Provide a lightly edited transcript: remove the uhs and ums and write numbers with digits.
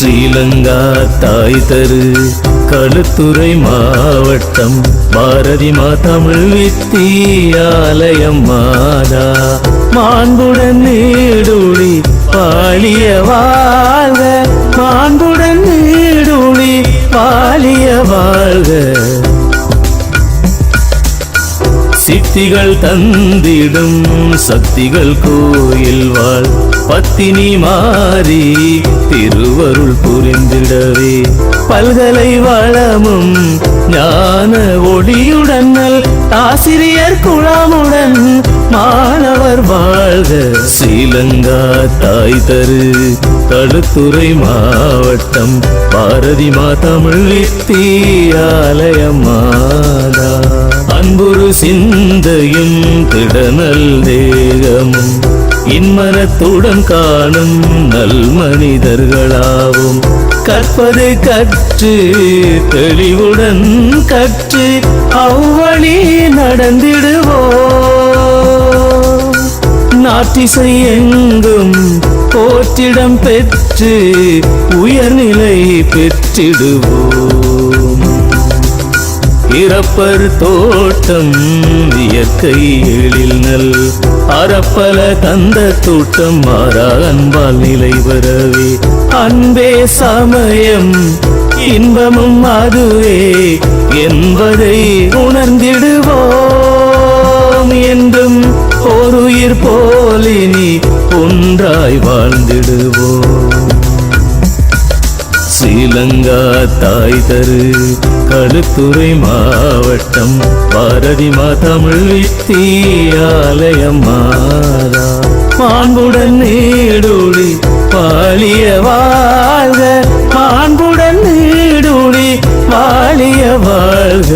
ஸ்ரீலங்கா தாய் தரு களுத்துறை மாவட்டம் பாரதி மா தமிழ் வித்தியாலயம் மாதா மாண்புடன் நீடுழி பாலிய வாழ்க மாண்புடன் நீடுழி பாலிய வாழ்க சித்திகள் தந்திடும் சக்திகள் கோயில் வாழ் பத்தினி மாறி திருவருள் புரிந்திடவே பல்கலை வளமும் ஞான ஒளியுடன் ஆசிரியர் குழாமுடன் மாணவர் வாழ்க ஸ்ரீலங்கா தாய் தரு களுத்துறை மாவட்டம் பாரதி மா தமிழ் வித்தியாலயம் மாதா அன்புரு சிந்தையும் திடநல் தேகமும் இன்மனத்துடன் காணும் நல் மனிதர்களாவும் கற்பது கற்று தெளிவுடன் கற்று அவ்வழி நடந்திடுவோம் நாட்டிசை எங்கும் போற்றிடம் பெற்று உயர்நிலை பெற்றிடுவோம் இறப்பர் தோட்டம் இயற்கை எழில் நல் அறப்பல தந்த தோட்டம் மாறா அன்பால் நிலை வரவே அன்பே சமயம் இன்பமும் அதுவே என்பதை உணர்ந்திடுவோம் என்றும் ஓருயிர் போலினி ஒன்றாய் வாழ்ந்திடுவோம் ஸ்ரீலங்கா தாய் தரு களுத்துறை மாவட்டம் பாரதி மா தமிழ் வித்தியாலயம் மாதா மாண்புடன் நீடுழி பாலிய வாழ்க மாண்புடன் நீடுழி பாலிய வாழ்க